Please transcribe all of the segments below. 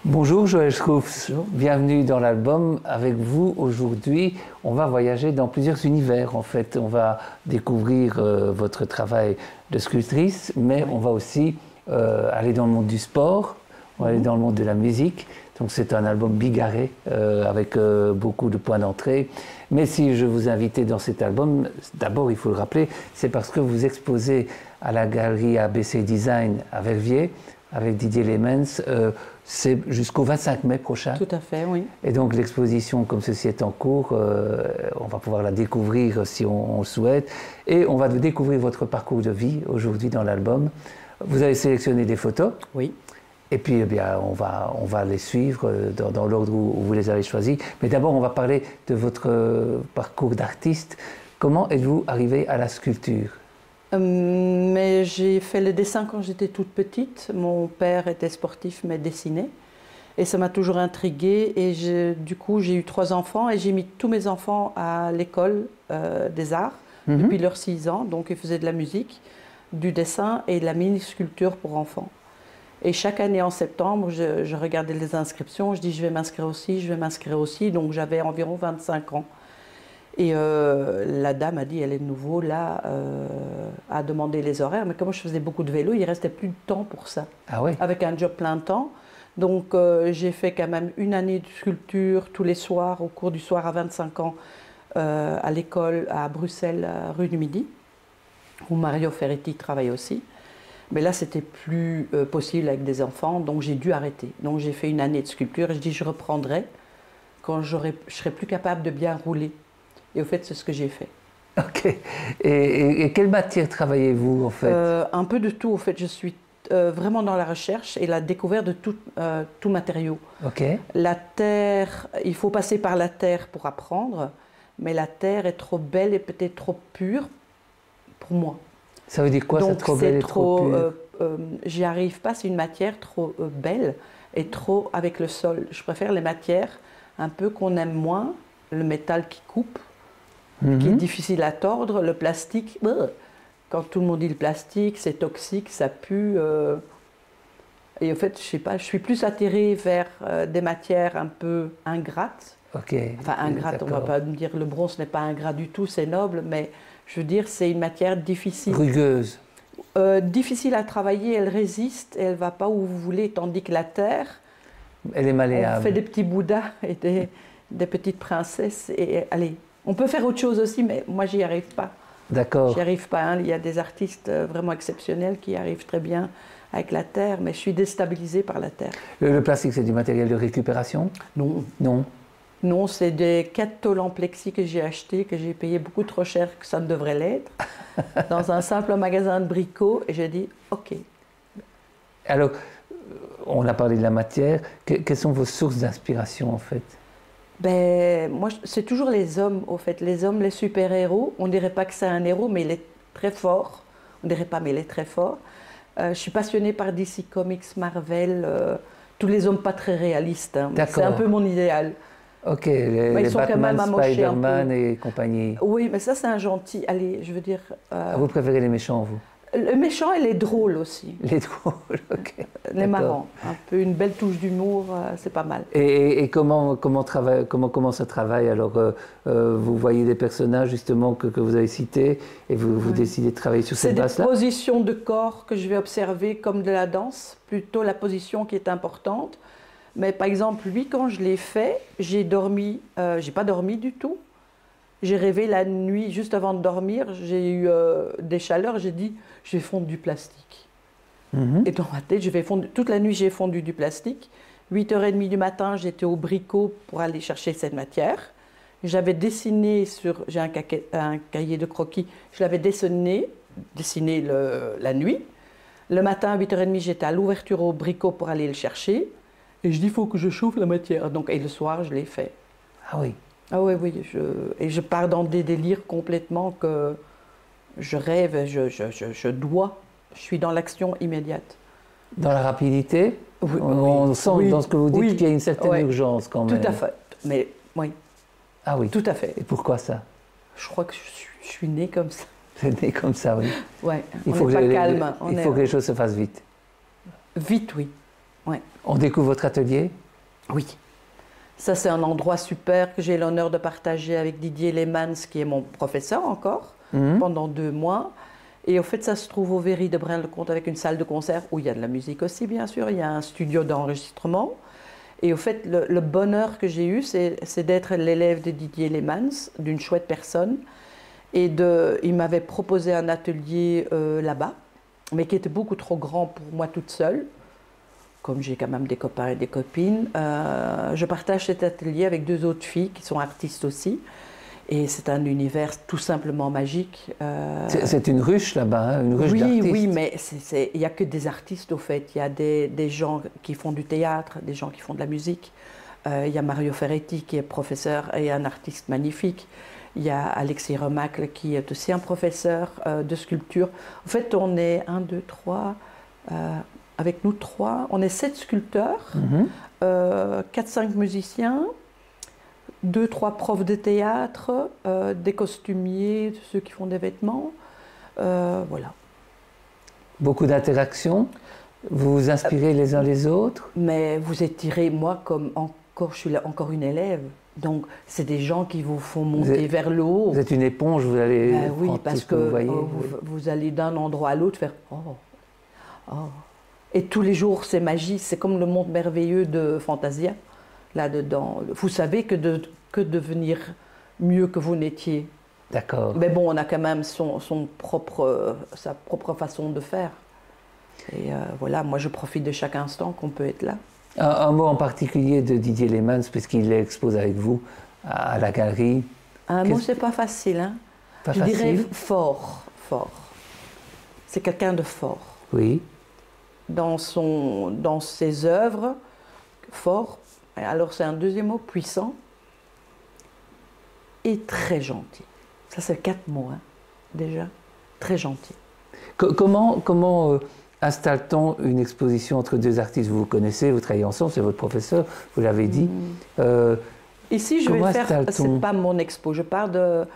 Bonjour Joël Schroufs, bienvenue dans l'album. Avec vous aujourd'hui, on va voyager dans plusieurs univers. En fait, on va découvrir votre travail de sculptrice, mais on va aussi aller dans le monde du sport, on va aller dans le monde de la musique. Donc c'est un album bigarré avec beaucoup de points d'entrée. Mais si je vous invitais dans cet album, d'abord il faut le rappeler, c'est parce que vous exposez à la galerie ABC Design à Verviers avec Didier Lemens. C'est jusqu'au 25 mai prochain. Tout à fait, oui. Et donc l'exposition, comme ceci est en cours, on va pouvoir la découvrir si on le souhaite. Et on va découvrir votre parcours de vie aujourd'hui dans l'album. Vous avez sélectionné des photos. Oui. Et puis, eh bien, on va les suivre dans l'ordre où vous les avez choisis. Mais d'abord, on va parler de votre parcours d'artiste. Comment êtes-vous arrivé à la sculpture ? Mais j'ai fait le dessin quand j'étais toute petite. Mon père était sportif, mais dessinait. Et ça m'a toujours intriguée. Et du coup, j'ai eu 3 enfants et j'ai mis tous mes enfants à l'école des arts depuis leurs 6 ans. Donc, ils faisaient de la musique, du dessin et de la mini-sculpture pour enfants. Et chaque année en septembre, je regardais les inscriptions. Je dis, je vais m'inscrire aussi, je vais m'inscrire aussi. Donc, j'avais environ 25 ans. Et la dame a dit, elle est de nouveau là, à demander les horaires. Mais comme je faisais beaucoup de vélo, il ne restait plus de temps pour ça. Ah oui. Avec un job plein temps. Donc j'ai fait quand même une année de sculpture tous les soirs, au cours du soir à 25 ans, à l'école à Bruxelles, rue du Midi, où Mario Ferretti travaille aussi. Mais là, c'était plus possible avec des enfants, donc j'ai dû arrêter. Donc j'ai fait une année de sculpture et je dis, je reprendrai quand je serai plus capable de bien rouler. Et au fait, c'est ce que j'ai fait. Ok. Et quelle matière travaillez-vous, en fait ? Un peu de tout, au fait. Je suis vraiment dans la recherche et la découverte de tout matériau. Ok. La terre, il faut passer par la terre pour apprendre, mais la terre est trop belle et peut-être trop pure pour moi. Ça veut dire quoi, ça, trop belle et trop pure ? J'y arrive pas, c'est une matière trop belle et trop avec le sol. Je préfère les matières un peu qu'on aime moins, le métal qui coupe, qui est difficile à tordre, le plastique. Quand tout le monde dit le plastique, c'est toxique, ça pue. Et en fait, je sais pas, je suis plus attirée vers des matières un peu ingrates. Ok. Enfin, ingrates, on ne va pas me dire le bronze n'est pas ingrat du tout, c'est noble, mais je veux dire, c'est une matière difficile. Rugueuse. Difficile à travailler, elle résiste, elle ne va pas où vous voulez, tandis que la terre, elle est malléable. On fait des petits bouddhas et des petites princesses. Et allez, on peut faire autre chose aussi, mais moi, j'y arrive pas. D'accord. J'y arrive pas. Hein. Il y a des artistes vraiment exceptionnels qui arrivent très bien avec la terre, mais je suis déstabilisée par la terre. Le plastique, c'est du matériel de récupération ? Non. Non. Non, c'est des 4 tôles en plexi que j'ai achetées, que j'ai payé beaucoup trop cher, que ça ne devrait l'être, dans un simple magasin de bricots, et j'ai dit OK. Alors, on a parlé de la matière. Quelles sont vos sources d'inspiration, en fait ? Ben, moi, c'est toujours les hommes, au fait. Les hommes, les super-héros. On ne dirait pas que c'est un héros, mais il est très fort. On ne dirait pas, mais il est très fort. Je suis passionnée par DC Comics, Marvel, tous les hommes pas très réalistes. Hein. C'est un peu mon idéal. Ok, les Batman, Spider-Man et compagnie. Oui, mais ça, c'est un gentil. Allez, je veux dire... Vous préférez les méchants, vous ? Le méchant, il est drôle aussi. Il est drôle, ok. Il est marrant. Un peu une belle touche d'humour, c'est pas mal. Et comment ça travaille ? Alors, vous voyez des personnages, justement, que vous avez cités, et vous décidez de travailler sur cette base-là ? C'est des positions de corps que je vais observer comme de la danse, plutôt la position qui est importante. Mais par exemple, lui, quand je l'ai fait, j'ai pas dormi du tout. J'ai rêvé la nuit, juste avant de dormir, j'ai eu des chaleurs, j'ai dit, je vais fondre du plastique. Et dans ma tête, je vais fondre, toute la nuit, j'ai fondu du plastique. 8h30 du matin, j'étais au bricot pour aller chercher cette matière. J'avais dessiné j'ai un cahier de croquis, je l'avais dessiné la nuit. Le matin, à 8h30, j'étais à l'ouverture au bricot pour aller le chercher. Et je dis, il faut que je chauffe la matière. Donc, et le soir, je l'ai fait. Ah oui. Ah oui, oui. Et je pars dans des délires complètement que je rêve, je suis dans l'action immédiate. Dans la rapidité, oui, on sent dans ce que vous dites qu'il y a une certaine urgence quand même. Tout à fait. Mais oui. Ah oui. Tout à fait. Et pourquoi ça ? Je crois que je suis née comme ça. Vous êtes née comme ça, oui. Oui. Il faut que les choses se fassent vite. Vite, oui. Ouais. On découvre votre atelier? Oui. Ça, c'est un endroit super que j'ai l'honneur de partager avec Didier Leemans, qui est mon professeur encore, pendant 2 mois. Et au fait, ça se trouve au Véry de Braine-le-Comte avec une salle de concert où il y a de la musique aussi, bien sûr. Il y a un studio d'enregistrement. Et au fait, le bonheur que j'ai eu, c'est d'être l'élève de Didier Leemans, d'une chouette personne. Et il m'avait proposé un atelier là-bas, mais qui était beaucoup trop grand pour moi toute seule. Comme j'ai quand même des copains et des copines, je partage cet atelier avec 2 autres filles qui sont artistes aussi. Et c'est un univers tout simplement magique. C'est une ruche là-bas, hein, une ruche d'artistes. Oui, mais il n'y a que des artistes au fait. Il y a des gens qui font du théâtre, des gens qui font de la musique. Il y a Mario Ferretti qui est professeur et un artiste magnifique. Il y a Alexis Remacle qui est aussi un professeur de sculpture. En fait, on est 1, 2, 3... avec nous 3, on est 7 sculpteurs, 4-5 musiciens, 2-3 profs de théâtre, des costumiers, ceux qui font des vêtements, voilà. Beaucoup d'interactions, vous vous inspirez les uns les autres? Mais vous étirez, moi, je suis là, encore une élève, donc c'est des gens qui vous font monter vers le haut. Vous êtes une éponge, vous allez oui, prendre parce tout ce que vous voyez. Vous allez d'un endroit à l'autre faire « oh, oh ». Et tous les jours, c'est magie, c'est comme le monde merveilleux de Fantasia, là-dedans. Vous savez que devenir mieux que vous n'étiez. D'accord. Mais bon, on a quand même sa propre façon de faire. Et voilà, moi je profite de chaque instant qu'on peut être là. Un mot en particulier de Didier Leemans, puisqu'il expose avec vous à la galerie. Un mot, c'est pas facile, hein. Pas je facile. dirais fort. C'est quelqu'un de fort. Oui. Dans ses œuvres, fort. Alors c'est un deuxième mot, puissant et très gentil. Ça c'est 4 mots, hein, déjà. Très gentil. Comment installe-t-on une exposition entre 2 artistes? Vous vous connaissez, vous travaillez ensemble, c'est votre professeur, vous l'avez dit. Ici, je vais faire, c'est pas mon expo, je parle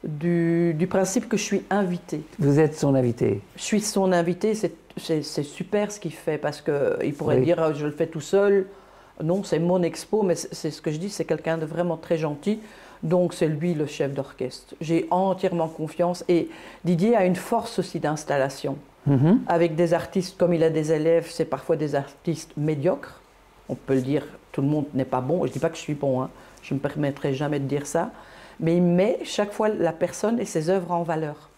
du principe que je suis invitée. Vous êtes son invité? Je suis son invité, c'est super ce qu'il fait, parce qu'il pourrait dire je le fais tout seul. Non, c'est mon expo, mais c'est ce que je dis, c'est quelqu'un de vraiment très gentil. Donc c'est lui le chef d'orchestre. J'ai entièrement confiance. Et Didier a une force aussi d'installation. Avec des artistes, comme il a des élèves, c'est parfois des artistes médiocres. On peut le dire, tout le monde n'est pas bon. Je ne dis pas que je suis bon, hein. Je ne me permettrai jamais de dire ça. Mais il met chaque fois la personne et ses œuvres en valeur.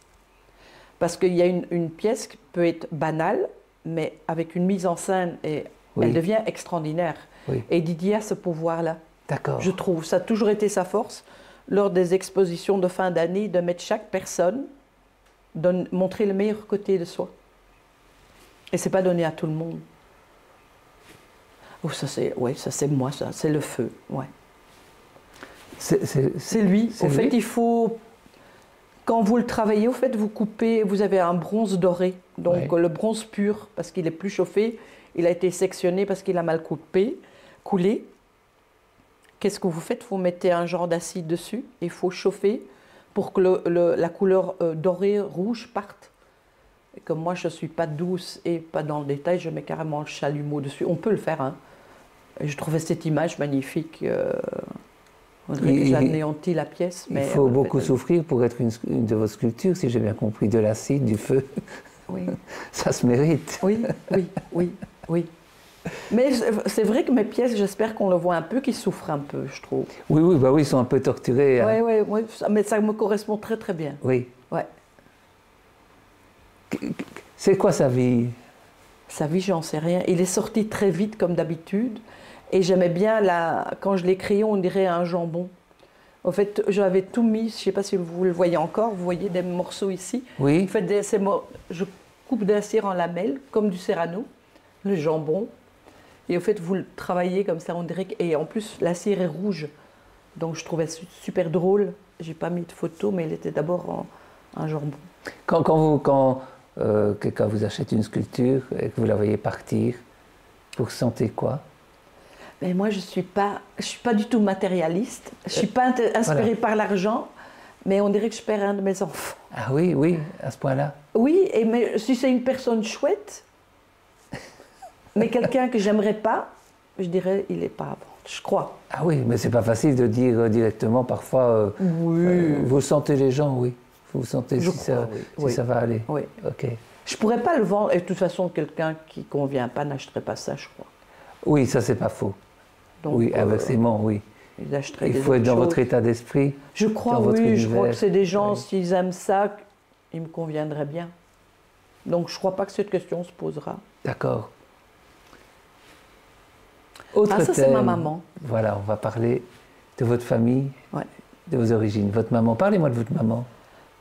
Parce qu'il y a une pièce qui peut être banale, mais avec une mise en scène, elle devient extraordinaire. Oui. Et Didier a ce pouvoir-là. D'accord. Je trouve. Ça a toujours été sa force, lors des expositions de fin d'année, de mettre chaque personne, montrer le meilleur côté de soi. Et ce n'est pas donné à tout le monde. Oh, ça c'est moi, ça, c'est le feu. Ouais. C'est lui. Au fait, il faut... Quand vous le travaillez, au fait, vous coupez, vous avez un bronze doré, donc le bronze pur, parce qu'il est plus chauffé, il a été sectionné parce qu'il a mal coulé. Qu'est-ce que vous faites? Vous mettez un genre d'acide dessus, et il faut chauffer pour que la couleur dorée, rouge parte. Et comme moi, je ne suis pas douce et pas dans le détail, je mets carrément le chalumeau dessus. On peut le faire, hein. Et je trouvais cette image magnifique. On dirait que j'anéantis la pièce. Mais il faut beaucoup souffrir pour être une de vos sculptures, si j'ai bien compris, de l'acide, du feu. Oui. Ça se mérite. Oui. Mais c'est vrai que mes pièces, j'espère qu'on le voit un peu, qu'ils souffrent un peu, je trouve. Oui, ils sont un peu torturés. Oui, mais ça me correspond très très bien. Oui. Ouais. C'est quoi sa vie? Sa vie, j'en sais rien. Il est sorti très vite, comme d'habitude. Et j'aimais bien, quand je l'ai créé, on dirait un jambon. En fait, j'avais tout mis, je ne sais pas si vous le voyez encore, vous voyez des morceaux ici. Oui. En fait, je coupe de la cire en lamelles, comme du serrano, le jambon. Et en fait, vous le travaillez comme ça, on dirait et en plus, la cire est rouge. Donc, je trouvais super drôle. Je n'ai pas mis de photo, mais il était d'abord un jambon. Quand quelqu'un vous achète une sculpture et que vous la voyez partir, vous ressentez quoi? Mais moi, je ne suis pas du tout matérialiste. Je ne suis pas inspirée par l'argent, mais on dirait que je perds un de mes enfants. Ah oui, à ce point-là? Oui, mais si c'est une personne chouette, Mais quelqu'un que j'aimerais pas, je dirais, il n'est pas à vendre, je crois. Ah oui, mais c'est pas facile de dire directement parfois. Oui. Vous sentez les gens, oui. Vous sentez Je si, crois, ça, oui. si Oui. ça va aller. Oui. Ok. Je pourrais pas le vendre. Et de toute façon, quelqu'un qui convient pas n'achèterait pas ça, je crois. Oui, ça c'est pas faux. Donc, oui, inversement, oui. Ils achèteraient Il des faut être autres dans choses. votre état d'esprit. Je crois, dans votre oui. Je crois univers. que c'est des gens, Oui. s'ils aiment ça, ils me conviendraient bien. Donc, je crois pas que cette question se posera. D'accord. Autre Ah, ça, c'est thème. ma maman. Voilà, on va parler de votre famille, Ouais. de vos origines. Votre maman, parlez-moi de votre maman.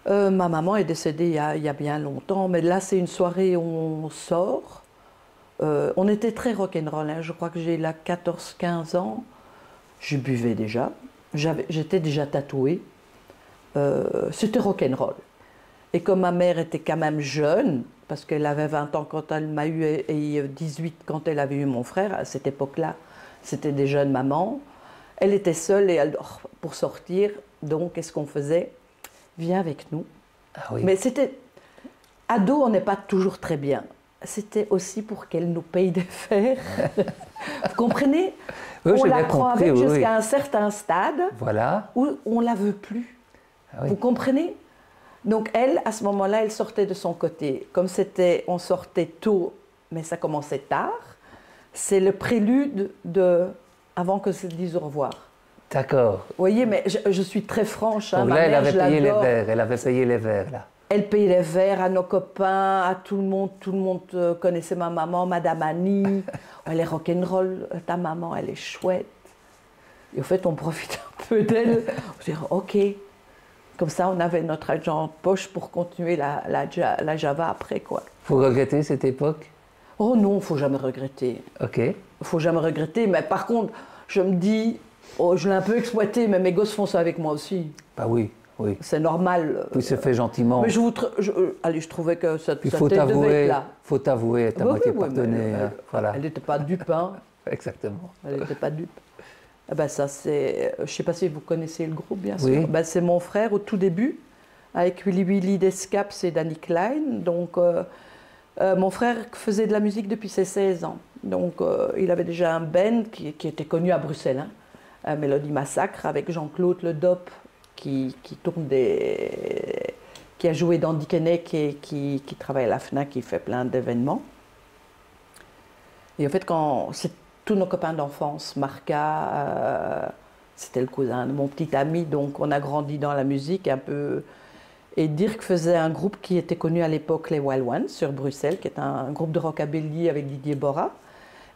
Ma maman est décédée il y a bien longtemps, mais là, c'est une soirée où on sort. On était très rock'n'roll, hein. Je crois que j'ai là 14-15 ans. Je buvais déjà. J'étais déjà tatouée. C'était rock'n'roll. Et comme ma mère était quand même jeune, parce qu'elle avait 20 ans quand elle m'a eu et 18 quand elle avait eu mon frère, à cette époque-là, c'était des jeunes mamans. Elle était seule et pour sortir, donc qu'est-ce qu'on faisait? Viens avec nous. Ah oui. Mais c'était... Ado, on n'est pas toujours très bien. C'était aussi pour qu'elle nous paye des fers. Vous comprenez? Oui, On j'ai la bien prend compris, avec oui, jusqu'à oui. un certain stade Voilà. où on ne la veut plus. Ah oui. Vous comprenez? Donc elle, à ce moment-là, elle sortait de son côté. Comme c'était, on sortait tôt, mais ça commençait tard, c'est le prélude avant que se dise au revoir. D'accord. Vous voyez, mais je suis très franche. Hein, Donc ma là, elle mère, avait je payé les l'adore. verres. Elle avait payé les verres, là. Elle payait les verres à nos copains, à tout le monde. Tout le monde connaissait ma maman, Madame Annie. Elle est rock'n'roll, ta maman, elle est chouette. Et au fait, on profite un peu d'elle. On se dit, ok. Comme ça, on avait notre argent en poche pour continuer la Java après, quoi. Vous regrettez cette époque? Oh non, il ne faut jamais regretter. Ok. Il ne faut jamais regretter. Mais par contre, je me dis, oh, je l'ai un peu exploité, mais mes gosses font ça avec moi aussi. Bah oui, oui. C'est normal. Puis c'est fait gentiment. Mais allez, je trouvais que ça Puis devait faut être avouer, là. faut avouer, être à Oui, moitié oui, oui, pardonné. mais Hein. Voilà. Elle n'était pas dupe, hein. Exactement. Elle n'était pas dupe. Ah ben ça, c'est... Je ne sais pas si vous connaissez le groupe, bien sûr. Oui. Ben, c'est mon frère au tout début, avec Willy Willy d'Escaps et Danny Klein. Donc, mon frère faisait de la musique depuis ses 16 ans. Donc, il avait déjà un band qui était connu à Bruxelles, hein, Mélodie Massacre, avec Jean-Claude Le Dop, qui a joué dans Dickeneck et qui travaille à la FNAC, qui fait plein d'événements. Et en fait, c'est tous nos copains d'enfance, Marca, c'était le cousin de mon petit ami, donc on a grandi dans la musique un peu. Et Dirk faisait un groupe qui était connu à l'époque, les Wild Ones, sur Bruxelles, qui est un groupe de rockabilly avec Didier Borah.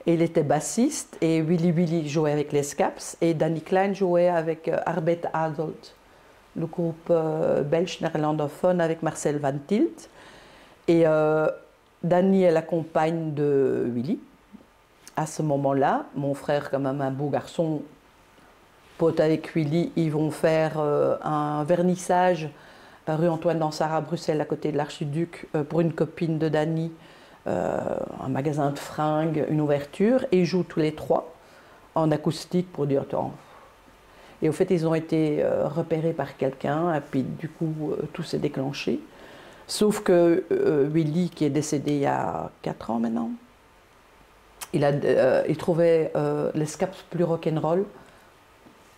Et il était bassiste, et Willy Willy jouait avec les Scaps, et Danny Klein jouait avec Arbet Adult, le groupe belge néerlandophone avec Marcel Van Tilt. Et Danny est la compagne de Willy. À ce moment-là, mon frère, quand même un beau garçon, pote avec Willy, ils vont faire un vernissage rue Antoine Dansart à Bruxelles, à côté de l'Archiduc, pour une copine de Danny, un magasin de fringues, une ouverture, et ils jouent tous les trois en acoustique pour dire attends. Et au fait, ils ont été repérés par quelqu'un, et puis du coup, tout s'est déclenché. Sauf que Willy, qui est décédé il y a 4 ans maintenant, il trouvait les Scaps plus rock'n'roll.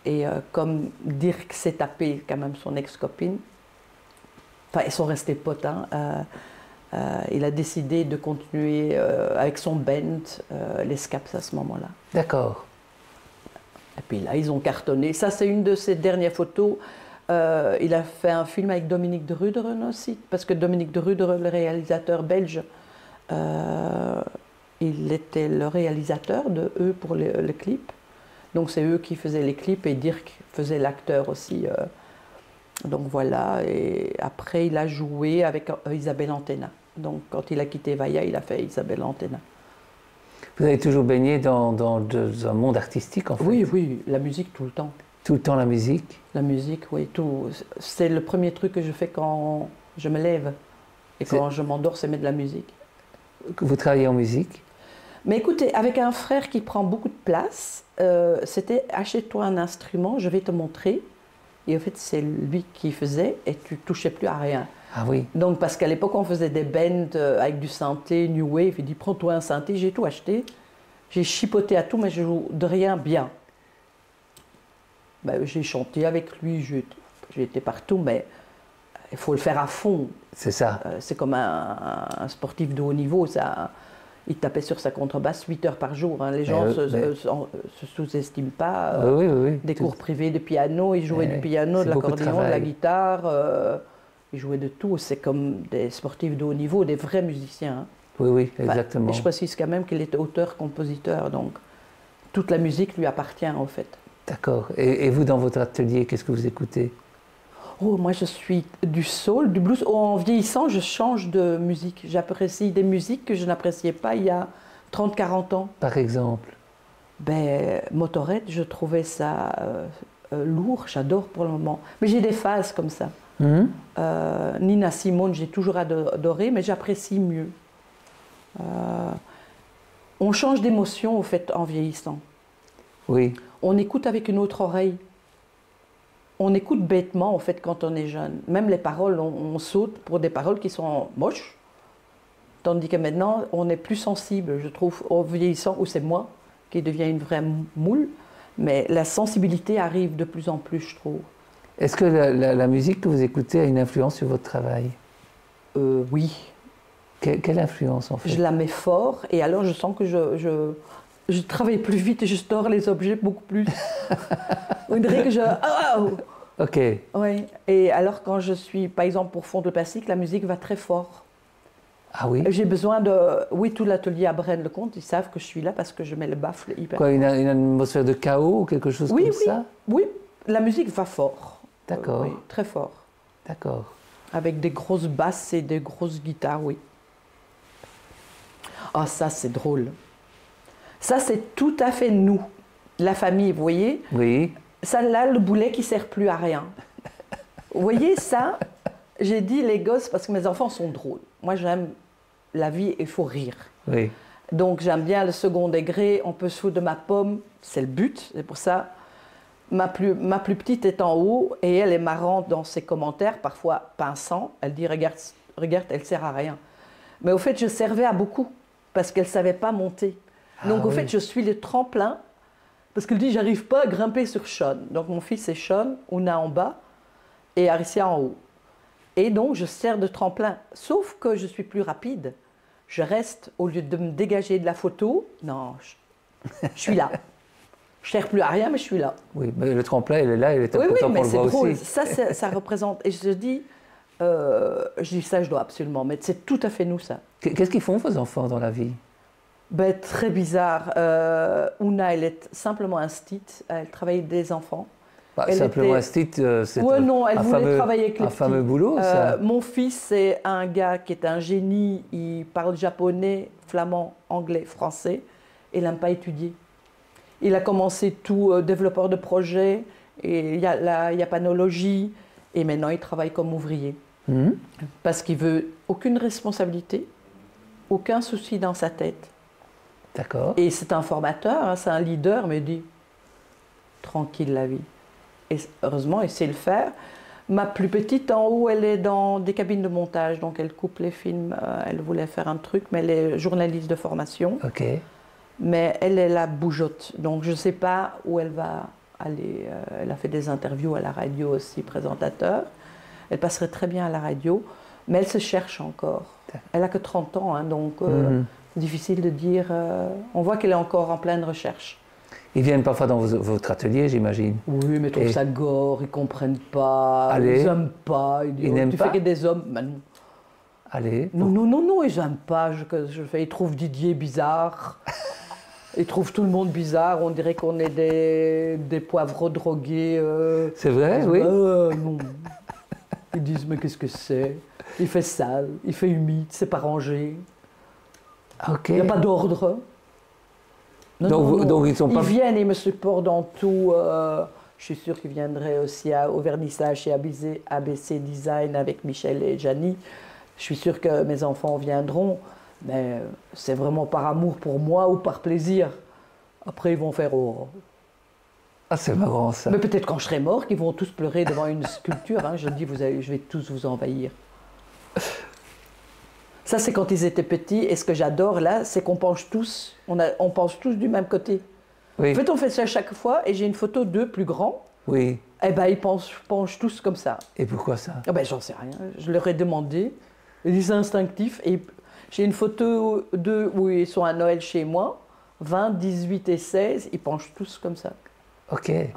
Et comme Dirk s'est tapé quand même son ex-copine, enfin ils sont restés potes, hein, il a décidé de continuer avec son band, les Scaps à ce moment-là. D'accord. Et puis là, ils ont cartonné. Ça, c'est une de ses dernières photos. Il a fait un film avec Dominique de Ruderen aussi, parce que Dominique de Ruderen, le réalisateur belge, il était le réalisateur de eux pour le clip. Donc c'est eux qui faisaient les clips et Dirk faisait l'acteur aussi. Donc voilà, et après il a joué avec Isabelle Antena. Donc quand il a quitté Vaya, il a fait Isabelle Antena. Vous avez toujours baigné dans un monde artistique en fait? Oui, oui, la musique tout le temps. Tout le temps la musique? La musique, oui, tout. C'est le premier truc que je fais quand je me lève. Et quand je m'endors, c'est mettre de la musique. Vous travaillez en musique? Mais écoutez, avec un frère qui prend beaucoup de place, c'était achète-toi un instrument, je vais te montrer. Et en fait, c'est lui qui faisait et tu touchais plus à rien. Ah oui. Donc, parce qu'à l'époque, on faisait des bands avec du synthé, New Wave. Il dit, prends-toi un synthé. J'ai tout acheté. J'ai chipoté à tout, mais je joue de rien bien. Ben, j'ai chanté avec lui, j'ai été partout, mais il faut le faire à fond. C'est ça. C'est comme un sportif de haut niveau. Ça, il tapait sur sa contrebasse 8 heures par jour. Hein. Les gens ne se sous-estiment pas. Des cours privés de piano, il jouait du piano, de l'accordéon, de la guitare. Il jouait de tout. C'est comme des sportifs de haut niveau, des vrais musiciens. Hein. Oui, exactement. Et je précise quand même qu'il était auteur-compositeur, donc toute la musique lui appartient en fait. D'accord. Et vous, dans votre atelier, qu'est-ce que vous écoutez? Oh, moi je suis du soul, du blues. Oh, en vieillissant, je change de musique. J'apprécie des musiques que je n'appréciais pas il y a 30-40 ans. Par exemple? Ben, Motorhead, je trouvais ça lourd, j'adore pour le moment. Mais j'ai des phases comme ça. Nina Simone, j'ai toujours adoré, mais j'apprécie mieux. On change d'émotion, au fait, en vieillissant. Oui. On écoute avec une autre oreille. On écoute bêtement, en fait, quand on est jeune. Même les paroles, on saute pour des paroles qui sont moches. Tandis que maintenant, on est plus sensible, je trouve, en vieillissant, ou c'est moi qui deviens une vraie moule. Mais la sensibilité arrive de plus en plus, je trouve. Est-ce que la musique que vous écoutez a une influence sur votre travail? Oui. Quelle influence, en fait? Je la mets fort, et alors je sens que je travaille plus vite et je store les objets beaucoup plus. On dirait que je... Oh. Ok. Oui. Et alors quand je suis, par exemple, pour fondre le plastique, la musique va très fort. Ah oui? J'ai besoin de... Oui, tout l'atelier à Braine-le-Comte, ils savent que je suis là parce que je mets le baffle hyper Quoi, fort. une atmosphère de chaos ou quelque chose comme ça? Oui, la musique va fort. D'accord. Oui, très fort. D'accord. Avec des grosses basses et des grosses guitares, oui. Ah, ça, c'est drôle. Ça, c'est tout à fait nous, la famille, vous voyez? Oui. Ça, là, le boulet qui ne sert plus à rien. Vous voyez, ça, j'ai dit les gosses, parce que mes enfants sont drôles. Moi, j'aime la vie et il faut rire. Oui. Donc, j'aime bien le second degré. On peut se foutre de ma pomme, c'est le but. C'est pour ça, ma plus petite est en haut et elle est marrante dans ses commentaires, parfois pinçants. Elle dit, regarde, elle ne sert à rien. Mais au fait, je servais à beaucoup parce qu'elle ne savait pas monter. Donc, au fait, je suis le tremplin parce qu'elle dit, j'arrive pas à grimper sur Sean. Donc, mon fils est Sean, Ouna en bas et Aricia en haut. Et donc, je sers de tremplin. Sauf que je suis plus rapide. Je reste, au lieu de me dégager de la photo, non, je suis là. Je ne sers plus à rien, mais je suis là. Oui, mais le tremplin, il est là, il est important qu'on le voit drôle. aussi. Ça représente... Et je dis ça, je dois absolument mettre. C'est tout à fait nous, ça. Qu'est-ce qu'ils font, vos enfants, dans la vie? Ben, très bizarre. Ouna, elle est simplement instite. Elle travaille avec des enfants. Bah, simplement instite, c'est non, elle voulait travailler avec les un petits. fameux boulot, ça. Mon fils, c'est un gars qui est un génie. Il parle japonais, flamand, anglais, français. Il n'aime pas étudier. Il a commencé tout développeur de projet, et il y a la japanologie, et maintenant il travaille comme ouvrier. Parce qu'il veut aucune responsabilité, aucun souci dans sa tête. D'accord. Et c'est un formateur, hein, c'est un leader, mais il dit tranquille la vie. Et heureusement, il sait le faire. Ma plus petite en haut, elle est dans des cabines de montage, donc elle coupe les films. Elle voulait faire un truc, mais elle est journaliste de formation. Ok. Mais elle est la bougeotte, donc je ne sais pas où elle va aller. Elle a fait des interviews à la radio aussi, présentateur. Elle passerait très bien à la radio, mais elle se cherche encore. Elle n'a que 30 ans, hein, donc c'est difficile de dire. On voit qu'elle est encore en pleine recherche. Ils viennent parfois dans votre atelier, j'imagine. Oui, mais ils trouvent ça gore, ils ne comprennent pas, Allez. ils n'aiment pas. Ils n'aiment tu pas. fais que des hommes. Ben non. Allez. Non, ils n'aiment pas. Ils trouvent Didier bizarre. Ils trouvent tout le monde bizarre. On dirait qu'on est des poivreaux drogués. C'est vrai, oui. Non. Ils disent, mais qu'est-ce que c'est? Il fait sale, il fait humide, c'est pas rangé. Ok. Il n'y a pas d'ordre. Donc ils sont pas... Ils viennent, ils me supportent dans tout. Je suis sûre qu'ils viendraient aussi au vernissage chez ABC Design avec Michel et Janie. Je suis sûre que mes enfants viendront, mais c'est vraiment par amour pour moi ou par plaisir. Après, ils vont faire oh. Ah, c'est marrant ça. Mais peut-être quand je serai mort, qu'ils vont tous pleurer devant une sculpture. Hein. Je dis, je vais tous vous envahir. Ça, c'est quand ils étaient petits. Et ce que j'adore, là, c'est qu'on penche tous. On penche tous du même côté. Oui. En fait, on fait ça chaque fois. Et j'ai une photo d'eux plus grands. Oui. Eh ben, ils penchent tous comme ça. Et pourquoi ça? Ah ben, j'en sais rien. Je leur ai demandé. Ils sont instinctifs. Et j'ai une photo d'eux où ils sont à Noël chez moi. 20, 18 et 16. Ils penchent tous comme ça. Ok. Ouais.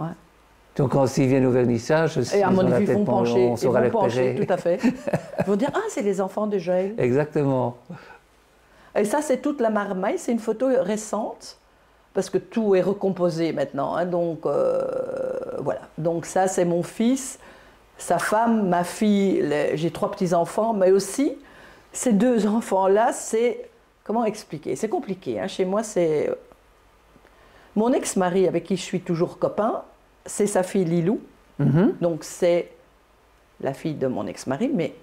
Donc, quand s'ils viennent au vernissage, Et à mon avis, ils vont pencher. on saura les repérer. Tout à fait. Ils vont dire, ah, c'est les enfants de Joël. Exactement. Et ça, c'est toute la marmaille. C'est une photo récente, parce que tout est recomposé maintenant. Hein, donc, voilà. Donc ça, c'est mon fils, sa femme, ma fille. J'ai 3 petits-enfants, mais aussi, ces 2 enfants-là, c'est... Comment expliquer? C'est compliqué. Hein. Chez moi, c'est... Mon ex-mari, avec qui je suis toujours copain, c'est sa fille Lilou. Donc c'est la fille de mon ex-mari, mais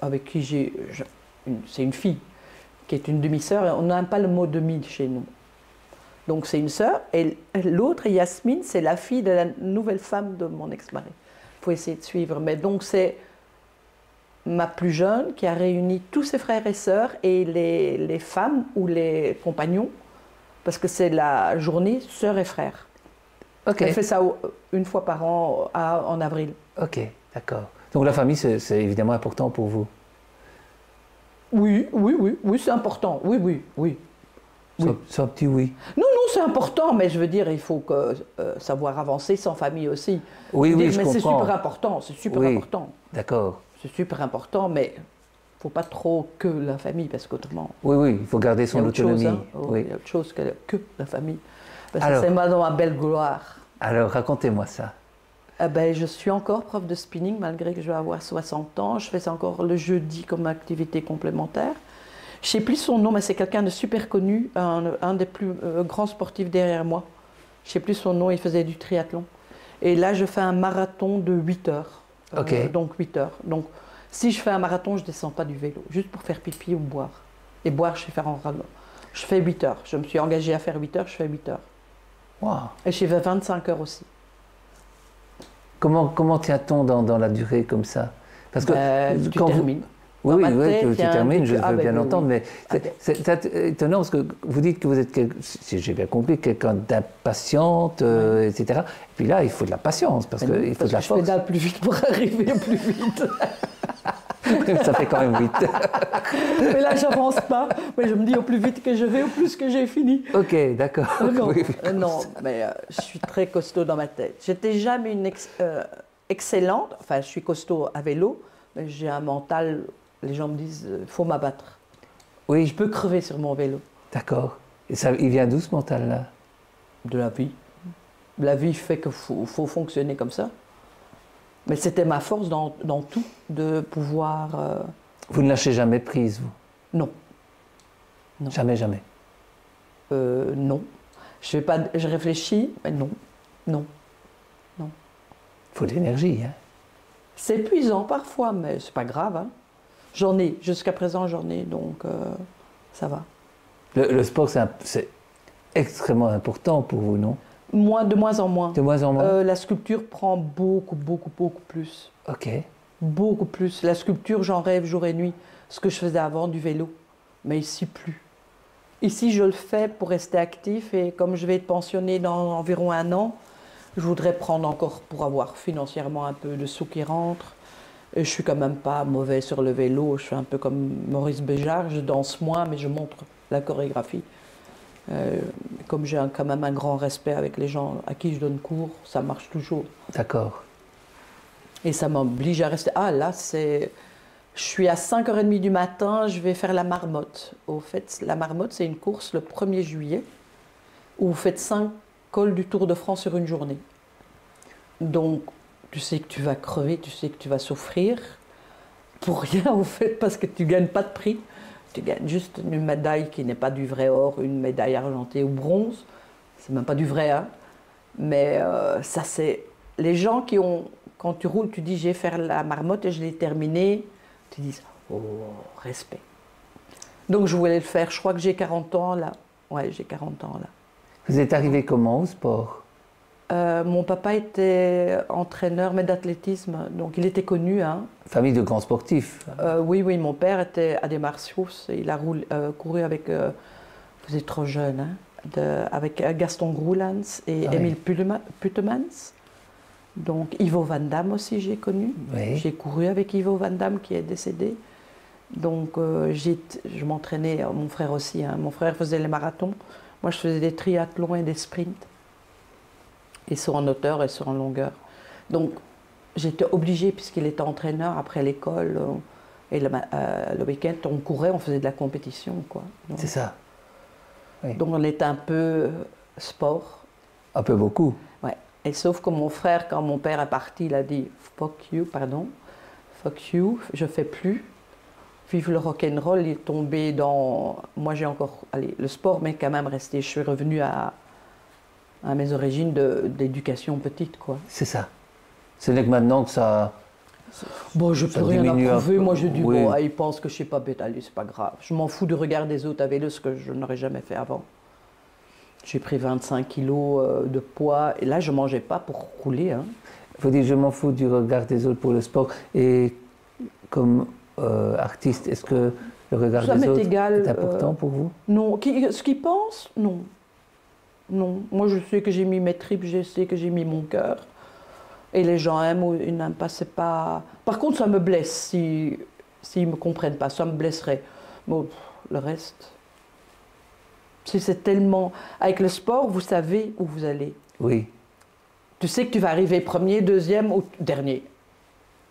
avec qui c'est une fille qui est une demi-sœur. On n'aime pas le mot demi chez nous. Donc c'est une sœur. Et l'autre, Yasmine, c'est la fille de la nouvelle femme de mon ex-mari. Il faut essayer de suivre. Mais donc c'est ma plus jeune qui a réuni tous ses frères et sœurs et les femmes ou les compagnons, parce que c'est la journée sœurs et frères. Ok. Elle fait ça une fois par an en avril. Ok, d'accord. Donc la famille, c'est évidemment important pour vous. Oui, c'est important. Oui. C'est un petit oui. Non, c'est important, mais je veux dire, il faut savoir avancer sans famille aussi. Oui, je mais c'est comprends. super important, c'est super important. D'accord. C'est super important, mais il ne faut pas trop que la famille, parce qu'autrement... Oui, il faut garder son autonomie. Il y a autre chose que la famille. Parce Alors, que c'est moi dans ma belle gloire. Alors, racontez-moi ça. Je suis encore prof de spinning, malgré que je vais avoir 60 ans. Je fais ça encore le jeudi comme activité complémentaire. Je ne sais plus son nom, mais c'est quelqu'un de super connu, un des plus grands sportifs derrière moi. Je ne sais plus son nom, il faisait du triathlon. Et là, je fais un marathon de 8 heures. Donc 8 heures. Donc, si je fais un marathon, je ne descends pas du vélo, juste pour faire pipi ou boire. Et boire, je fais 8 heures. Je me suis engagée à faire 8 heures, je fais 8 heures. Wow. Et je fais 25 heures aussi. Comment tient-on dans la durée comme ça? Parce que tu termines. Oui, tu termines, je veux bien l'entendre, mais c'est étonnant parce que vous dites que vous êtes, si j'ai bien compris, quelqu'un d'impatiente, etc. Et puis là, il faut de la patience, parce qu'il faut de la force. Je pédale plus vite pour arriver plus vite. Ça fait quand même vite. Mais là, j'avance pas. Mais je me dis, au plus vite que je vais, au plus que j'ai fini. Ok, d'accord. Non, mais je suis très costaud dans ma tête. J'étais jamais une excellente, enfin, je suis costaud à vélo, mais j'ai un mental, les gens me disent, faut m'abattre. Oui. Je peux crever sur mon vélo. D'accord. Et ça, il vient d'où ce mental-là? De la vie. La vie fait qu'il faut fonctionner comme ça. Mais c'était ma force dans tout, de pouvoir... Vous ne lâchez jamais prise, vous? Non. Jamais. Non. Je réfléchis, mais non. Il faut de l'énergie, hein? C'est épuisant parfois, mais c'est pas grave. Hein. Jusqu'à présent, j'en ai, donc ça va. Le sport, c'est extrêmement important pour vous, non? De moins en moins. De moins en moins? La sculpture prend beaucoup plus. Ok. Beaucoup plus. La sculpture, j'en rêve jour et nuit. Ce que je faisais avant, du vélo. Mais ici, plus. Ici, je le fais pour rester actif, et comme je vais être pensionnée dans environ 1 an, je voudrais prendre encore pour avoir financièrement un peu de sous qui rentrent. Et je suis quand même pas mauvais sur le vélo. Je suis un peu comme Maurice Béjart. Je danse moins, mais je montre la chorégraphie. Comme j'ai quand même un grand respect avec les gens à qui je donne cours, ça marche toujours. D'accord. Et ça m'oblige à rester. Ah là, je suis à 5h30 du matin, je vais faire la marmotte. Au fait, la marmotte, c'est une course le 1er juillet où vous faites 5 cols du Tour de France sur une journée. Donc, tu sais que tu vas crever, tu sais que tu vas souffrir pour rien, au fait, parce que tu ne gagnes pas de prix. Tu gagnes juste une médaille qui n'est pas du vrai or, une médaille argentée ou bronze. C'est même pas du vrai, hein. Mais ça, c'est... Les gens qui ont... Quand tu roules, tu dis, je vais faire la marmotte et je l'ai terminée. Tu dis, oh, respect. Donc, je voulais le faire. Je crois que j'ai 40 ans, là. Ouais, j'ai 40 ans, là. Vous êtes arrivé comment au sport? Mon papa était entraîneur, mais d'athlétisme, donc il était connu. Hein. Famille de grands sportifs. Oui, oui, mon père était à des martiaux. Il a couru avec, vous êtes trop jeune, hein, avec Gaston Groulans et Émile Putemans. Donc Ivo Van Damme aussi, j'ai connu. Oui. J'ai couru avec Ivo Van Damme qui est décédé. Donc je m'entraînais, mon frère aussi. Hein. Mon frère faisait les marathons. Moi, je faisais des triathlons et des sprints. Et sur en hauteur et sur en longueur. Donc, j'étais obligée, puisqu'il était entraîneur après l'école et le week-end, on courait, on faisait de la compétition, quoi. C'est ça. Oui. Donc, on était un peu sport. Un peu beaucoup. Ouais. Et sauf que mon frère, quand mon père est parti, il a dit fuck you, je fais plus. Vive le rock'n'roll, il est tombé dans. Moi, j'ai encore. Allez, le sport m'est quand même resté. Je suis revenue à mes origines d'éducation petite, quoi. C'est ça. Ce n'est que maintenant que ça. Bon, je peux rien approuver. Moi, je dis, oui. bon, ils pensent que je ne sais pas bête, allez, c'est pas grave. Je m'en fous du regard des autres à vélo, ce que je n'aurais jamais fait avant. J'ai pris 25 kilos de poids, et là, je ne mangeais pas pour rouler. Hein. Faut dire, je m'en fous du regard des autres pour le sport. Et comme artiste, est-ce que le regard des autres est important pour vous? Non. Ce qu'ils pensent, non. Non, moi je sais que j'ai mis mes tripes, je sais que j'ai mis mon cœur. Et les gens aiment ou ils n'aiment pas, c'est pas... Par contre, ça me blesse s'ils ne me comprennent pas, ça me blesserait. Bon, le reste... C'est tellement... Avec le sport, vous savez où vous allez. Oui. Tu sais que tu vas arriver premier, deuxième ou dernier.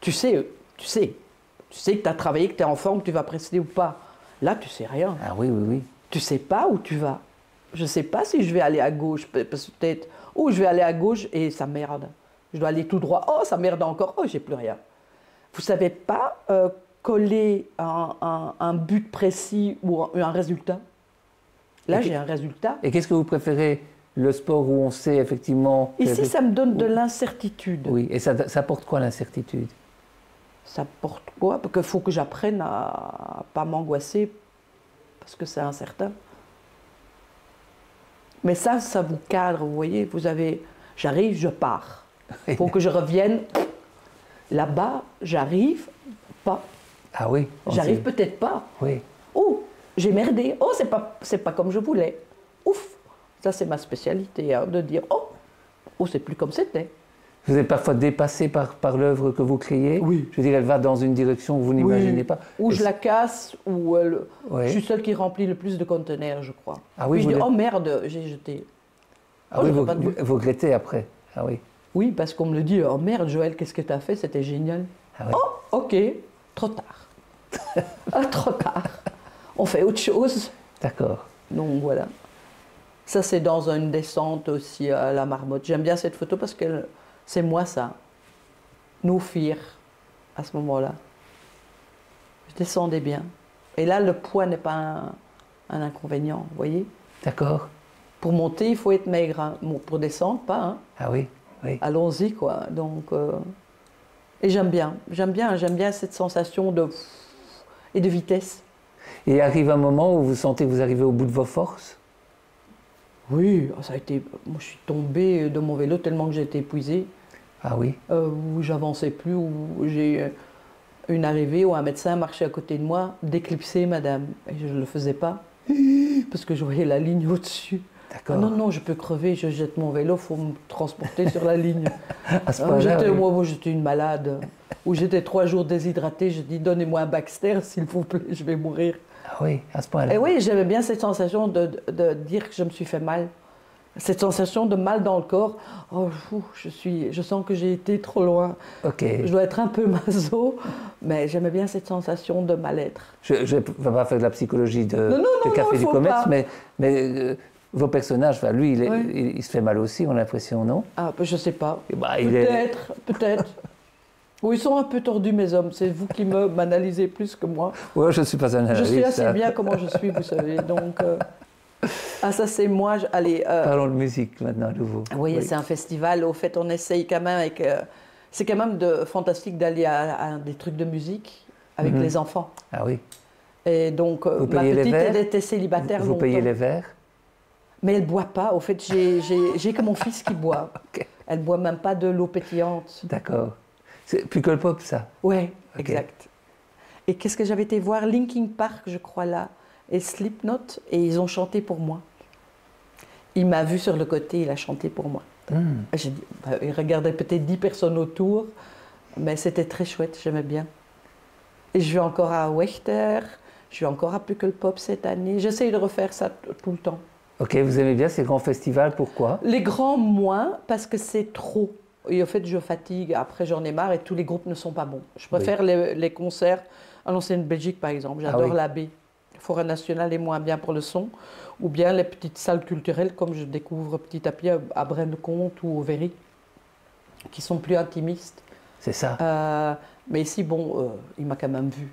Tu sais que tu as travaillé, que tu es en forme, que tu vas précéder ou pas. Là, tu sais rien. Ah oui, oui, oui. Tu sais pas où tu vas. Je ne sais pas si je vais aller à gauche, peut-être. Ou je vais aller à gauche et ça merde. Je dois aller tout droit. Oh, ça merde encore. Oh, j'ai plus rien. Vous ne savez pas coller un but précis ou un résultat. Là, j'ai un résultat. Et qu'est-ce que vous préférez? Le sport où on sait effectivement... Ici, ça me donne de l'incertitude. Oui, et ça porte quoi l'incertitude? Ça porte quoi? Parce qu'il faut que j'apprenne à ne pas m'angoisser parce que c'est incertain. Mais ça vous cadre, vous voyez, vous avez... J'arrive, je pars. Il faut que je revienne. Là-bas, j'arrive pas. Ah oui? J'arrive peut-être pas. Oui. Oh, j'ai merdé. Oh, c'est pas comme je voulais. Ouf. Ça, c'est ma spécialité, hein, de dire, oh, c'est plus comme c'était. Vous êtes parfois dépassé par l'œuvre que vous créez? Oui. Je veux dire, elle va dans une direction que vous n'imaginez pas. Ou je la casse, ou je suis celle qui remplit le plus de conteneurs, je crois. Ah oui, puis je dis, oh merde, j'ai jeté. Ah oui, vous regrettez après? Ah oui. Oui, parce qu'on me le dit, oh merde, Joël, qu'est-ce que tu as fait? C'était génial. Ah oui. Oh, ok, trop tard. Trop tard. On fait autre chose. D'accord. Donc voilà. Ça, c'est dans une descente aussi à la Marmotte. J'aime bien cette photo parce que c'est moi ça. No fear, à ce moment-là. Je descendais bien. Et là, le poids n'est pas un inconvénient, vous voyez? D'accord. Pour monter, il faut être maigre. Hein. Bon, pour descendre, pas. Hein. Ah oui, oui. Allons-y, quoi. Donc, et j'aime bien cette sensation et de vitesse. Et arrive un moment où vous sentez que vous arrivez au bout de vos forces? Oui, ça a été... Moi, je suis tombée de mon vélo tellement que j'étais épuisée. Ah oui? Où j'avançais plus, où j'ai une arrivée où un médecin marchait à côté de moi, d'éclipser madame. Et je ne le faisais pas, parce que je voyais la ligne au-dessus. D'accord. Ah non, non, je peux crever, je jette mon vélo, il faut me transporter sur la ligne. À ce point-là, moi, j'étais une malade. Où j'étais 3 jours déshydratée, je dis donnez-moi un Baxter, s'il vous plaît, je vais mourir. Ah oui, à ce point-là. Et oui, j'aimais bien cette sensation de dire que je me suis fait mal. Cette sensation de mal dans le corps. Oh, je sens que j'ai été trop loin. Ok. Je dois être un peu maso, mais j'aimais bien cette sensation de mal-être. Je ne vais pas faire de la psychologie de Café du Commerce, mais vos personnages, enfin, lui, il se fait mal aussi, on a l'impression, non? Ah, je ne sais pas. Bah, peut-être. Oui, ils sont un peu tordus, mes hommes. C'est vous qui m'analysez plus que moi. Oui, je ne suis pas un analyste. Je sais assez bien comment je suis, vous savez. Donc, ça, c'est moi. Allez. Parlons de musique maintenant, à nouveau. Oui, c'est un festival. Au fait, on essaye quand même avec. C'est quand même fantastique d'aller à des trucs de musique avec les enfants. Ah oui. Et donc, ma petite, elle était célibataire. Vous payez les verres? Mais elle ne boit pas. Au fait, j'ai que mon fils qui boit. Ok. Elle ne boit même pas de l'eau pétillante. D'accord. C'est Pukkelpop, ça? Ouais, Ok. exact. Et qu'est-ce que j'avais été voir? Linkin Park, je crois, là, et Slipknot, et ils ont chanté pour moi. Il m'a vu sur le côté, il a chanté pour moi. J'ai dit, il regardait peut-être 10 personnes autour, mais c'était très chouette, j'aimais bien. Et je vais encore à Wechter, je vais encore à Pukkelpop cette année. J'essaye de refaire ça tout le temps. Ok, vous aimez bien ces grands festivals, pourquoi? Les grands, moins, parce que c'est trop. Et en fait, je fatigue, après j'en ai marre et tous les groupes ne sont pas bons. Je préfère les concerts à l'ancienne Belgique, par exemple. J'adore l'Abbé. Forêt nationale est moins bien pour le son. Ou bien les petites salles culturelles, comme je découvre petit à petit à Braine-le-Comte ou au Véry, qui sont plus intimistes. C'est ça. Mais ici, bon, il m'a quand même vu,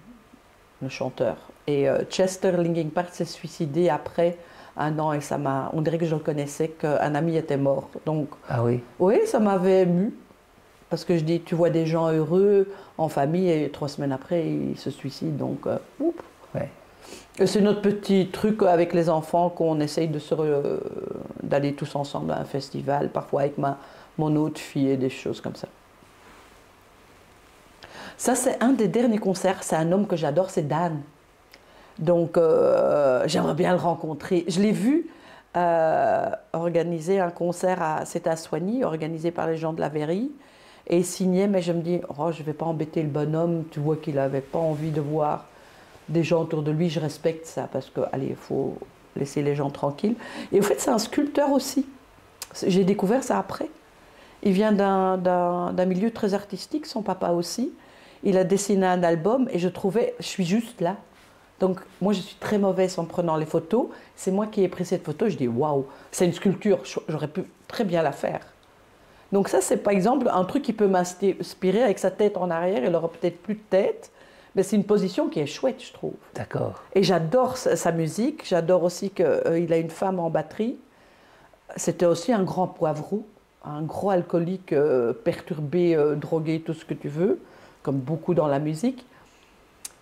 le chanteur. Et Chester Linkin Park s'est suicidé après 1 an et ça m'a. On dirait que je le connaissais, qu'un ami était mort. Donc, Ah oui. oui, ça m'avait ému. Parce que je dis, tu vois des gens heureux en famille et 3 semaines après, ils se suicident. Donc, oups. Ouais. Et c'est notre petit truc avec les enfants qu'on essaye d'aller tous ensemble à un festival, parfois avec mon autre fille et des choses comme ça. Ça, c'est un des derniers concerts. C'est un homme que j'adore, c'est Dan. Donc, j'aimerais bien le rencontrer. Je l'ai vu organiser un concert, c'était à Soigny, organisé par les gens de la Véry. Et il signait, mais je me dis, oh, je ne vais pas embêter le bonhomme. Tu vois qu'il n'avait pas envie de voir des gens autour de lui. Je respecte ça parce que, allez, il faut laisser les gens tranquilles. Et en fait, c'est un sculpteur aussi. J'ai découvert ça après. Il vient d'un milieu très artistique, son papa aussi. Il a dessiné un album et je suis juste là. Donc, moi, je suis très mauvaise en prenant les photos. C'est moi qui ai pris cette photo. Je dis, waouh, c'est une sculpture. J'aurais pu très bien la faire. Donc ça, c'est par exemple un truc qui peut m'inspirer avec sa tête en arrière. Il aura peut-être plus de tête. Mais c'est une position qui est chouette, je trouve. D'accord. Et j'adore sa musique. J'adore aussi qu'il a une femme en batterie. C'était aussi un grand poivreau, un gros alcoolique perturbé, drogué, tout ce que tu veux, comme beaucoup dans la musique.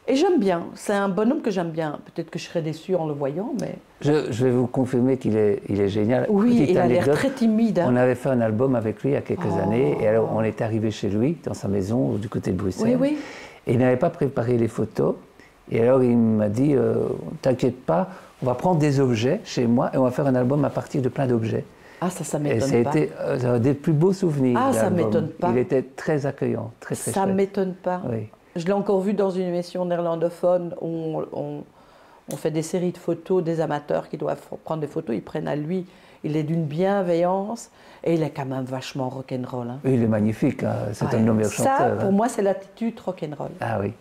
Et j'aime bien. C'est un bonhomme que j'aime bien. Peut-être que je serais déçue en le voyant, mais... Je vais vous confirmer qu'il est génial. Oui, Petite il a l'air anecdote, très timide. Hein. On avait fait un album avec lui il y a quelques années. Et alors, on est arrivé chez lui, dans sa maison, du côté de Bruxelles. Oui, oui. Et il n'avait pas préparé les photos. Et alors, il m'a dit, t'inquiète pas, on va prendre des objets chez moi et on va faire un album à partir de plein d'objets. Ah, ça Et m'étonne ça a pas. été un des plus beaux souvenirs. Ah, ça l'album. m'étonne pas. Il était très accueillant, très très Ça chouette. m'étonne pas. Oui. Je l'ai encore vu dans une émission néerlandophone où on fait des séries de photos des amateurs qui doivent prendre des photos. Ils prennent à lui. Il est d'une bienveillance et il est quand même vachement rock'n'roll. Hein. Il est magnifique, hein. C'est Ouais. un nommé chanteur. Ça, hein. pour moi, c'est l'attitude rock'n'roll. Ah oui.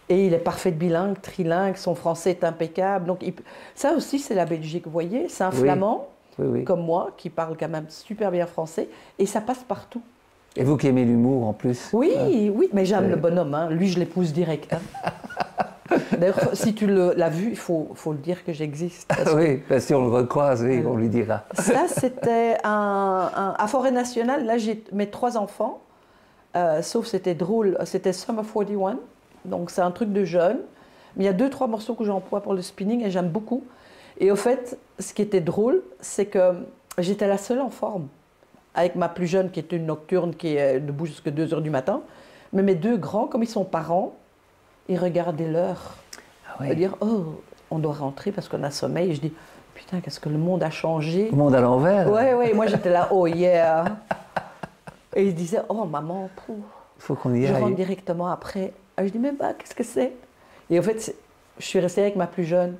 Et il est parfait bilingue, trilingue, son français est impeccable. Donc, ça aussi, c'est la Belgique, vous voyez. C'est un Oui. flamand, Oui. comme moi, qui parle quand même super bien français. Et ça passe partout. Et vous qui aimez l'humour en plus. Oui, hein. oui, mais j'aime le bonhomme. Hein. Lui, je l'épouse direct. Hein. D'ailleurs, si tu l'as vu, il faut le dire que j'existe. Oui, ben, si on le recroise, oui, on lui dira. Ça, c'était à Forêt Nationale. Là, j'ai mes 3 enfants. Sauf c'était drôle. C'était Summer 41. Donc, c'est un truc de jeune. Mais il y a 2-3 morceaux que j'emploie pour le spinning et j'aime beaucoup. Et au fait, ce qui était drôle, c'est que j'étais la seule en forme. Avec ma plus jeune qui est une nocturne qui est debout jusqu'à 2 h du matin. Mais mes 2 grands, comme ils sont parents, ils regardaient l'heure. Ah oui. Ils dire, oh, on doit rentrer parce qu'on a sommeil. Et je dis, putain, qu'est-ce que le monde a changé. Le monde à l'envers. Ouais, moi j'étais là, oh yeah. Et ils disaient, oh maman, Il faut qu'on y je rentre aille. directement après. Et je dis, mais bah, qu'est-ce que c'est? Et en fait, je suis restée avec ma plus jeune.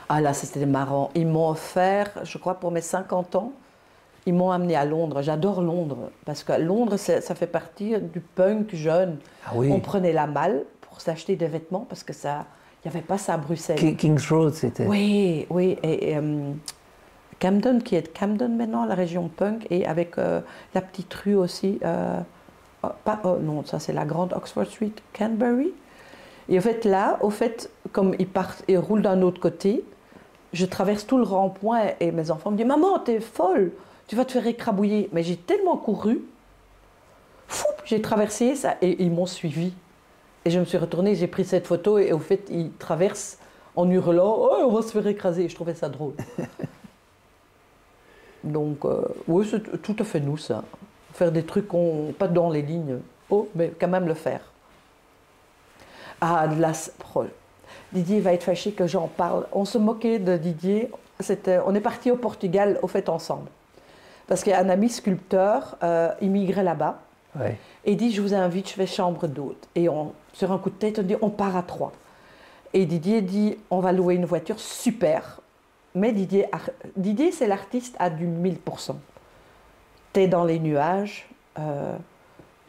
Ah là, c'était marrant. Ils m'ont offert, je crois, pour mes 50 ans, ils m'ont amené à Londres. J'adore Londres. Parce que Londres, ça fait partie du punk jeune. Ah oui. On prenait la malle pour s'acheter des vêtements parce que ça, il n'y avait pas ça à Bruxelles. King's Road, c'était. Oui. Et Camden, qui est Camden maintenant, la région punk, et avec la petite rue aussi. Non, ça c'est la grande Oxford Street, Canterbury. Et en fait, là, comme ils partent et roulent d'un autre côté, je traverse tout le rond-point et mes enfants me disent « Maman, t'es folle, tu vas te faire écrabouiller. » Mais j'ai tellement couru, j'ai traversé ça et ils m'ont suivi. Et je me suis retournée, j'ai pris cette photo et au fait, ils traversent en hurlant « Oh, on va se faire écraser !» Je trouvais ça drôle. Donc, oui, c'est tout à fait nous, ça. Faire des trucs, pas dans les lignes, mais quand même le faire. Ah, Didier va être fâché que j'en parle. On se moquait de Didier. On est parti au Portugal, au fait, ensemble. Parce qu'il y a un ami sculpteur, immigré là-bas. Ouais. Et il dit, je vous invite, je fais chambre d'hôte. Et sur un coup de tête, on dit, on part à 3. Et Didier dit, on va louer une voiture, super. Mais Didier c'est l'artiste à du 1000%. T'es dans les nuages.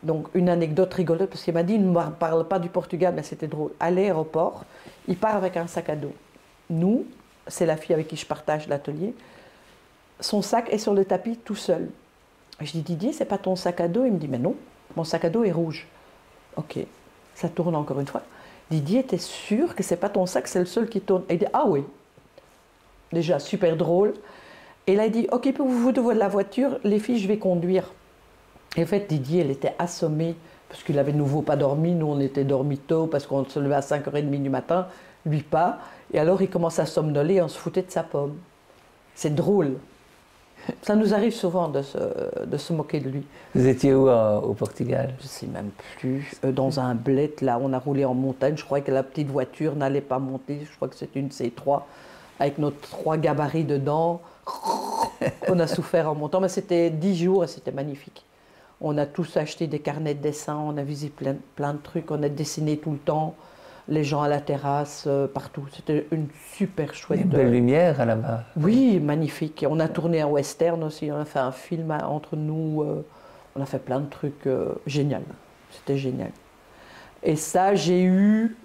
Donc, une anecdote rigolote, parce qu'il m'a dit, il ne me parle pas du Portugal, mais c'était drôle. À l'aéroport, il part avec un sac à dos. Nous, c'est la fille avec qui je partage l'atelier, son sac est sur le tapis tout seul. Je dis, Didier, c'est pas ton sac à dos? Il me dit, mais non, mon sac à dos est rouge. Ok, ça tourne encore une fois. Didier, t'es sûr que c'est pas ton sac, c'est le seul qui tourne? Et il dit, ah oui. Déjà, super drôle. Et là, il dit, ok, vous de la voiture, les filles, je vais conduire. Et en fait, Didier, elle était assommée, parce qu'il avait de nouveau pas dormi. Nous, on était dormis tôt, parce qu'on se levait à 5h30 du matin, lui pas. Et alors, il commence à somnoler, on se foutait de sa pomme. C'est drôle. Ça nous arrive souvent de se moquer de lui. Vous étiez où au Portugal? Je ne sais même plus. Dans un bled, là, on a roulé en montagne. Je crois que la petite voiture n'allait pas monter. Je crois que c'était une C3, avec nos 3 gabarits dedans. On a souffert en montant, mais c'était 10 jours et c'était magnifique. On a tous acheté des carnets de dessin, on a visité plein de trucs, on a dessiné tout le temps, les gens à la terrasse, partout. C'était une super chouette... Une belle lumière là-bas. Oui, magnifique. Et on a tourné un western aussi, on a fait un film entre nous, on a fait plein de trucs génial. C'était génial. Et ça, j'ai eu...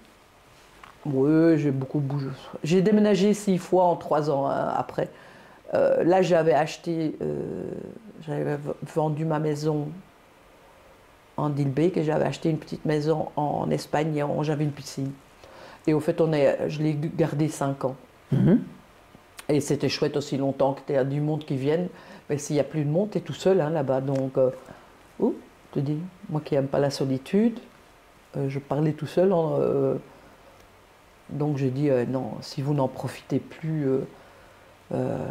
Oui, j'ai beaucoup bougé. J'ai déménagé 6 fois en 3 ans après. Là, j'avais vendu ma maison en Dilbeek et j'avais acheté une petite maison en Espagne et j'avais une piscine. Et au fait, je l'ai gardé 5 ans. Mm-hmm. Et c'était chouette aussi longtemps qu'il y a du monde qui vienne. Mais s'il n'y a plus de monde, tu es tout seul là-bas. Donc, je te dis, moi qui n'aime pas la solitude, je parlais tout seul. Donc, j'ai dit, non, si vous n'en profitez plus...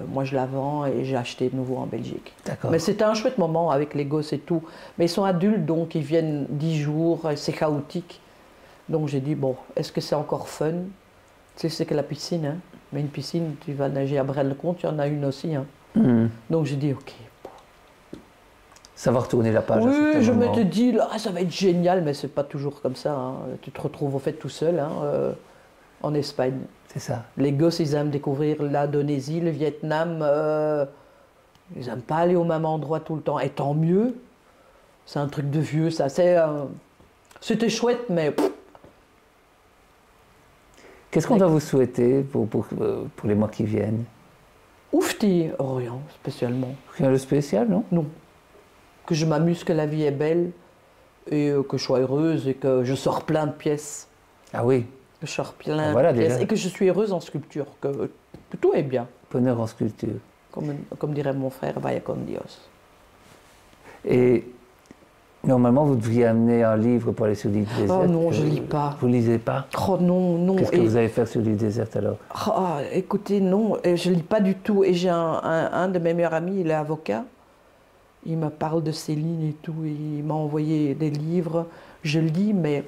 moi, je la vends et j'ai acheté de nouveau en Belgique. Mais c'était un chouette moment avec les gosses et tout. Mais ils sont adultes, donc ils viennent 10 jours, c'est chaotique. Donc j'ai dit, bon, est-ce que c'est encore fun? Tu sais, c'est que la piscine, hein. Mais une piscine, tu vas nager à Braine-le-Comte, il y en a une aussi. Hein. Mm. Donc j'ai dit, ok. Ça va retourner la page. Oui, je m'étais dit, là, ça va être génial, mais c'est pas toujours comme ça. Hein. Tu te retrouves au fait tout seul, hein, en Espagne. C'est ça. Les gosses, ils aiment découvrir l'Indonésie, le Vietnam. Ils n'aiment pas aller au même endroit tout le temps. Et tant mieux. C'est un truc de vieux, ça. C'était chouette, mais... Qu'est-ce qu'on doit vous souhaiter pour les mois qui viennent? Oufti, rien spécialement. Rien de spécial, non? Non. Que je m'amuse, que la vie est belle, et que je sois heureuse, et que je sors plein de pièces. Ah oui. Que je sors plein de pièces, et que je suis heureuse en sculpture, que tout est bien. Bonheur en sculpture. Comme dirait mon frère, vaya con Dios. Et normalement, vous devriez amener un livre pour aller sur l'île déserte. Oh non, je ne lis pas. Vous ne lisez pas? Oh non, non. Qu'est-ce que vous allez faire sur l'île déserte alors? Écoutez, non, je ne lis pas du tout. Et j'ai un de mes meilleurs amis, il est avocat. Il me parle de Céline et tout. Et il m'a envoyé des livres. Je lis, mais...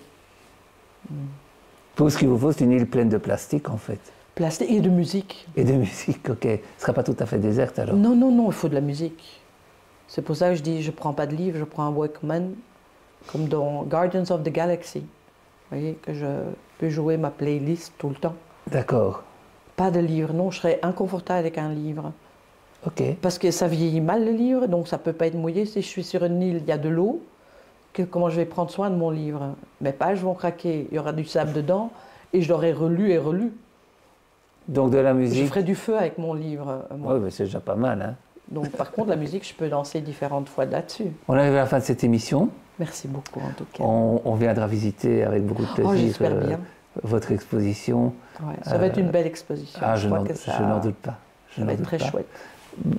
Pour ce qu'il vous faut, c'est une île pleine de plastique en fait. Plastique et de musique. Et de musique, ok. Ce ne sera pas tout à fait déserte alors? Non, non, non, il faut de la musique. C'est pour ça que je dis, je ne prends pas de livre, je prends un Walkman, comme dans Guardians of the Galaxy. Vous voyez, que je peux jouer ma playlist tout le temps. D'accord. Pas de livre, non, je serais inconfortable avec un livre. Ok. Parce que ça vieillit mal le livre, donc ça ne peut pas être mouillé. Si je suis sur une île, il y a de l'eau, comment je vais prendre soin de mon livre? Mes pages vont craquer, il y aura du sable dedans, et je l'aurai relu et relu. Donc de la musique? Je ferai du feu avec mon livre. Oui, mais c'est déjà pas mal, hein. Donc par contre, la musique, je peux danser différentes fois là-dessus. On arrive à la fin de cette émission. Merci beaucoup en tout cas. On viendra visiter avec beaucoup de plaisir votre exposition. Ouais, ça va être une belle exposition. Je n'en doute pas. Ça va être très chouette.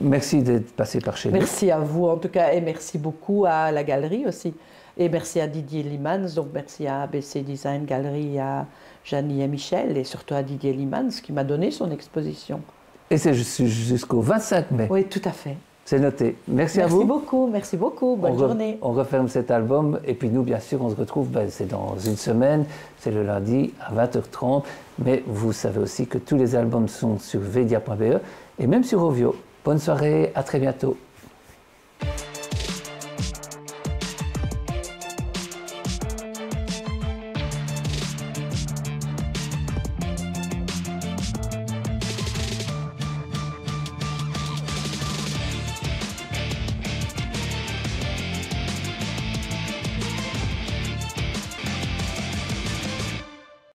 Merci d'être passé par chez nous. Merci à vous en tout cas et merci beaucoup à la galerie aussi. Et merci à Didier Limans, donc merci à ABC Design Galerie, à Janie et Michel et surtout à Didier Limans qui m'a donné son exposition. Et c'est jusqu'au 25 mai. Oui, tout à fait. C'est noté. Merci à vous. Merci beaucoup. Bonne journée. On referme cet album et puis nous, bien sûr, on se retrouve, c'est dans une semaine, c'est le lundi à 20h30. Mais vous savez aussi que tous les albums sont sur vedia.be et même sur Ovio. Bonne soirée, à très bientôt.